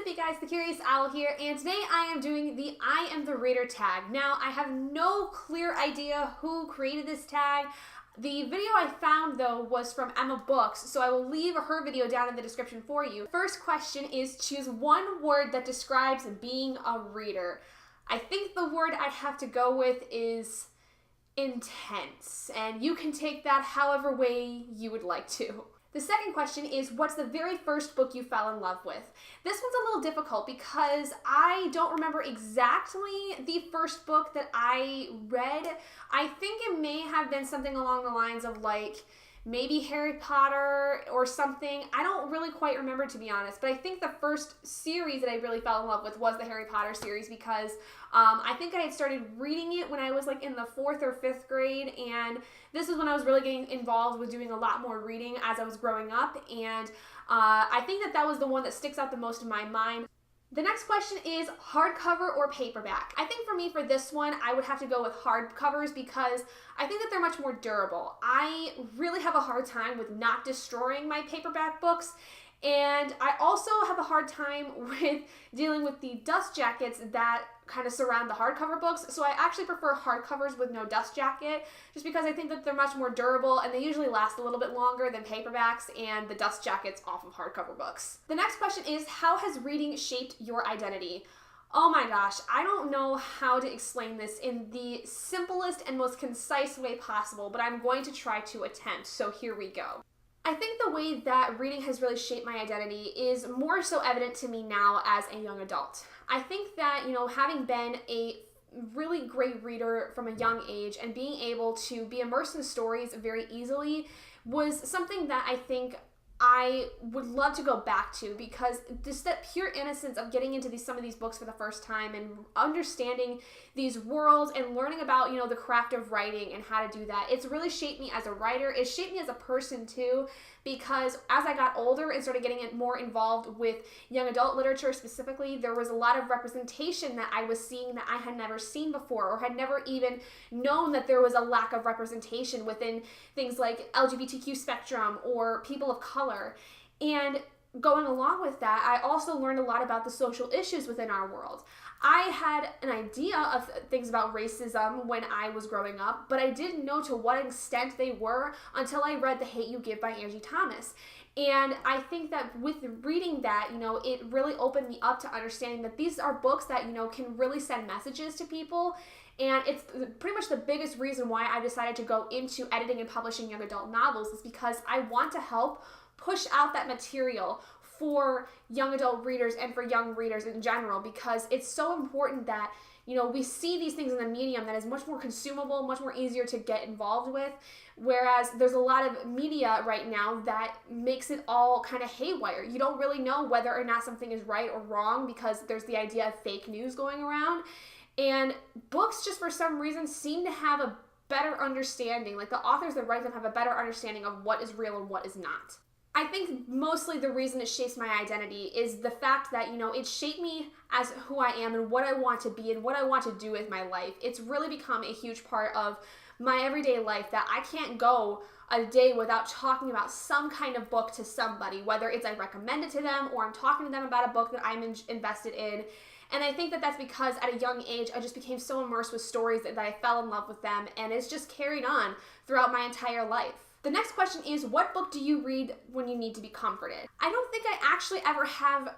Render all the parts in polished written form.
Hey guys, the Curious Owl here, and today I am doing the I am the reader tag. Now, I have no clear idea who created this tag. The video I found, though, was from Emma Books, so I will leave her video down in the description for you. First question is choose one word that describes being a reader. I think the word I'd have to go with is intense, and you can take that however way you would like to. The second question is, what's the very first book you fell in love with? This one's a little difficult because I don't remember exactly the first book that I read. I think it may have been something along the lines of like maybe Harry Potter or something. I don't really quite remember, to be honest, but I think the first series that I really fell in love with was the Harry Potter series because I think I had started reading it when I was like in the 4th or 5th grade, and this is when I was really getting involved with doing a lot more reading as I was growing up, and I think that was the one that sticks out the most in my mind. The next question is hardcover or paperback. I think for me, for this one, I would have to go with hardcovers because I think that they're much more durable. I really have a hard time with not destroying my paperback books, and I also have a hard time with dealing with the dust jackets that kind of surround the hardcover books. So I actually prefer hardcovers with no dust jacket just because I think that they're much more durable and they usually last a little bit longer than paperbacks and the dust jackets off of hardcover books. The next question is, how has reading shaped your identity? Oh my gosh, I don't know how to explain this in the simplest and most concise way possible, but I'm going to try to attempt, so here we go. I think the way that reading has really shaped my identity is more so evident to me now as a young adult. I think that, having been a really great reader from a young age and being able to be immersed in stories very easily was something that I think I would love to go back to, because just that pure innocence of getting into some of these books for the first time and understanding these worlds and learning about, the craft of writing and how to do that. It's really shaped me as a writer. It shaped me as a person too, because as I got older and started getting more involved with young adult literature specifically, there was a lot of representation that I was seeing that I had never seen before, or had never even known that there was a lack of representation within things like LGBTQ spectrum or people of color. And going along with that, I also learned a lot about the social issues within our world. I had an idea of things about racism when I was growing up, but I didn't know to what extent they were until I read The Hate U Give by Angie Thomas. And I think that with reading that, it really opened me up to understanding that these are books that, can really send messages to people. And it's pretty much the biggest reason why I decided to go into editing and publishing young adult novels, is because I want to help push out that material for young adult readers and for young readers in general, because it's so important that we see these things in the medium that is much more consumable, much more easier to get involved with, whereas there's a lot of media right now that makes it all kind of haywire. You don't really know whether or not something is right or wrong because there's the idea of fake news going around, and books just for some reason seem to have a better understanding, like the authors that write them have a better understanding of what is real and what is not. I think mostly the reason it shapes my identity is the fact that, it shaped me as who I am and what I want to be and what I want to do with my life. It's really become a huge part of my everyday life that I can't go a day without talking about some kind of book to somebody, whether it's I recommend it to them or I'm talking to them about a book that I'm invested in. And I think that that's because at a young age, I just became so immersed with stories that I fell in love with them, and it's just carried on throughout my entire life. The next question is, what book do you read when you need to be comforted? I don't think I actually ever have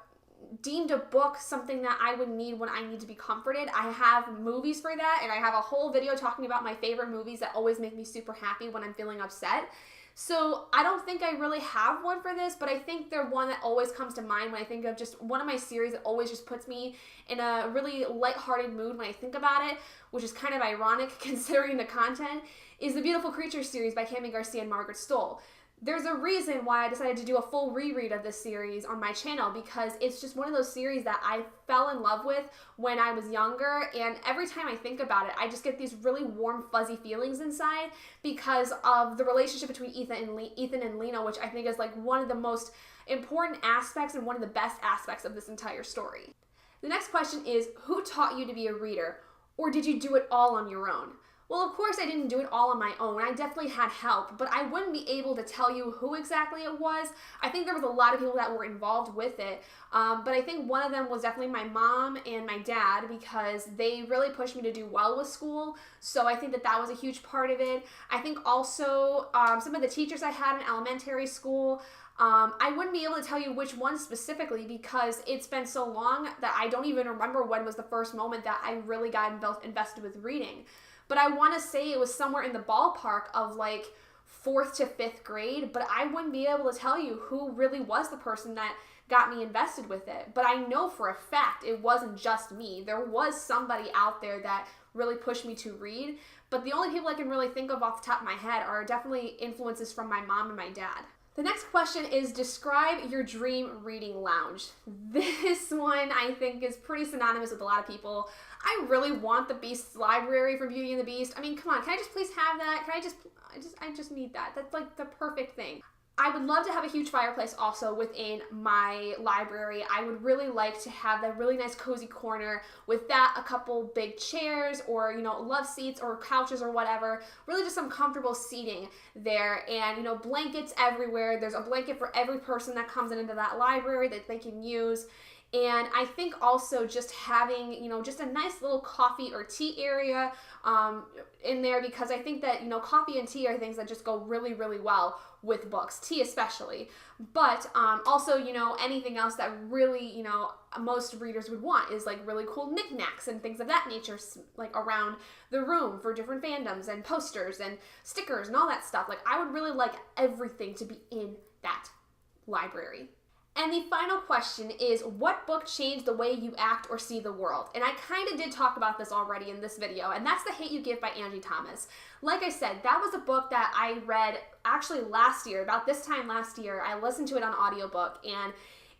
deemed a book something that I would need when I need to be comforted. I have movies for that, and I have a whole video talking about my favorite movies that always make me super happy when I'm feeling upset. So I don't think I really have one for this, but I think they're one that always comes to mind when I think of just one of my series that always just puts me in a really lighthearted mood when I think about it, which is kind of ironic considering the content, is the Beautiful Creatures series by Cami Garcia and Margaret Stohl. There's a reason why I decided to do a full reread of this series on my channel, because it's just one of those series that I fell in love with when I was younger, and every time I think about it, I just get these really warm, fuzzy feelings inside because of the relationship between Ethan and Lena, which I think is like one of the most important aspects and one of the best aspects of this entire story. The next question is, who taught you to be a reader, or did you do it all on your own? Well, of course I didn't do it all on my own. I definitely had help, but I wouldn't be able to tell you who exactly it was. I think there was a lot of people that were involved with it, but I think one of them was definitely my mom and my dad, because they really pushed me to do well with school, so I think that that was a huge part of it. I think also some of the teachers I had in elementary school, I wouldn't be able to tell you which one specifically because it's been so long that I don't even remember when was the first moment that I really got invested with reading. But I want to say it was somewhere in the ballpark of like 4th to 5th grade, but I wouldn't be able to tell you who really was the person that got me invested with it. But I know for a fact it wasn't just me. There was somebody out there that really pushed me to read, but the only people I can really think of off the top of my head are definitely influences from my mom and my dad. The next question is, describe your dream reading lounge. This one I think is pretty synonymous with a lot of people. I really want the Beast's library from Beauty and the Beast. I mean, come on, can I just please have that? I just need that. That's like the perfect thing. I would love to have a huge fireplace also within my library. I would really like to have that really nice cozy corner with that, a couple big chairs or, love seats or couches or whatever. Really just some comfortable seating there and, blankets everywhere. There's a blanket for every person that comes into that library that they can use. And I think also just having, just a nice little coffee or tea area in there, because I think that, coffee and tea are things that just go really, really well with books, tea especially. But also, anything else that really, most readers would want is like really cool knickknacks and things of that nature, like around the room for different fandoms and posters and stickers and all that stuff. Like I would really like everything to be in that library. And the final question is, what book changed the way you act or see the world? And I kind of did talk about this already in this video, and that's The Hate You Give by Angie Thomas. Like I said, that was a book that I read actually last year, about this time last year. I listened to it on audiobook, and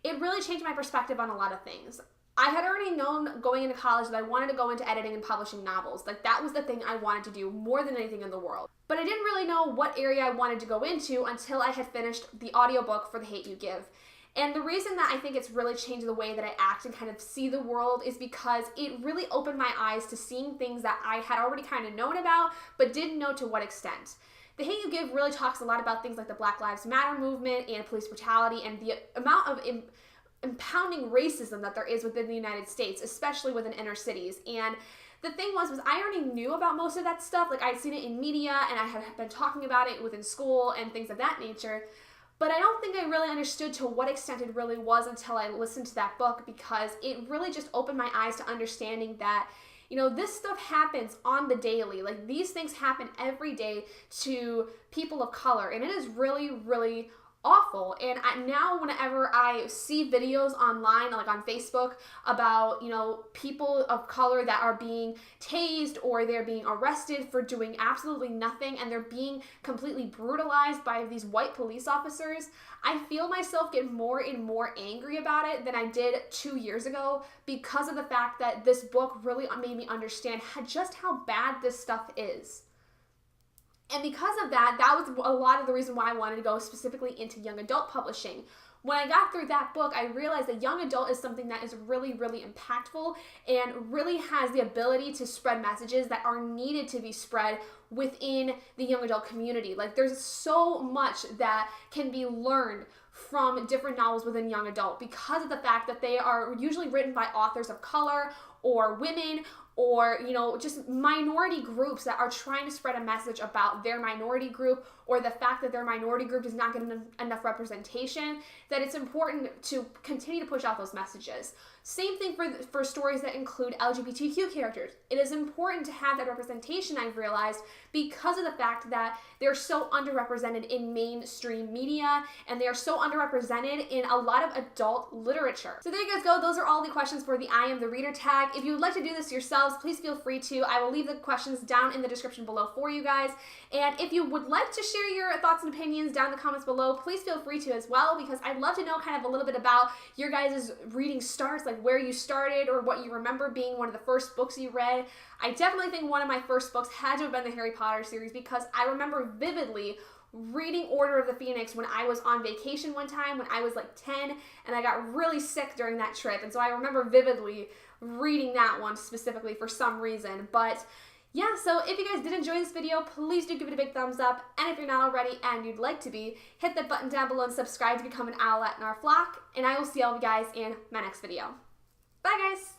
it really changed my perspective on a lot of things. I had already known going into college that I wanted to go into editing and publishing novels. Like that was the thing I wanted to do more than anything in the world. But I didn't really know what area I wanted to go into until I had finished the audiobook for The Hate You Give. And the reason that I think it's really changed the way that I act and kind of see the world is because it really opened my eyes to seeing things that I had already kind of known about, but didn't know to what extent. The Hate You Give really talks a lot about things like the Black Lives Matter movement and police brutality and the amount of impounding racism that there is within the United States, especially within inner cities. And the thing was I already knew about most of that stuff. Like I'd seen it in media and I had been talking about it within school and things of that nature. But I don't think I really understood to what extent it really was until I listened to that book, because it really just opened my eyes to understanding that, this stuff happens on the daily. Like these things happen every day to people of color, and it is really, really awful. And now whenever I see videos online, like on Facebook, about, people of color that are being tased or they're being arrested for doing absolutely nothing and they're being completely brutalized by these white police officers, I feel myself get more and more angry about it than I did 2 years ago, because of the fact that this book really made me understand just how bad this stuff is. And because of that, that was a lot of the reason why I wanted to go specifically into young adult publishing. When I got through that book, I realized that young adult is something that is really, really impactful and really has the ability to spread messages that are needed to be spread within the young adult community. Like there's so much that can be learned from different novels within young adult because of the fact that they are usually written by authors of color or women, or just minority groups that are trying to spread a message about their minority group, or the fact that their minority group does not get enough representation, that it's important to continue to push out those messages. Same thing for stories that include LGBTQ characters. It is important to have that representation, I've realized, because of the fact that they're so underrepresented in mainstream media, and they are so underrepresented in a lot of adult literature. So there you guys go. Those are all the questions for the I Am the Reader tag. If you would like to do this yourselves, please feel free to. I will leave the questions down in the description below for you guys. And if you would like to share your thoughts and opinions down in the comments below, please feel free to as well, because I'd love to know kind of a little bit about your guys' reading starts, like where you started or what you remember being one of the first books you read. I definitely think one of my first books had to have been the Harry Potter series, because I remember vividly reading Order of the Phoenix when I was on vacation one time when I was like 10, and I got really sick during that trip, and so I remember vividly reading that one specifically for some reason. But Yeah, so if you guys did enjoy this video, please do give it a big thumbs up. And if you're not already and you'd like to be, hit that button down below and subscribe to become an owlet in our flock. And I will see all of you guys in my next video. Bye, guys!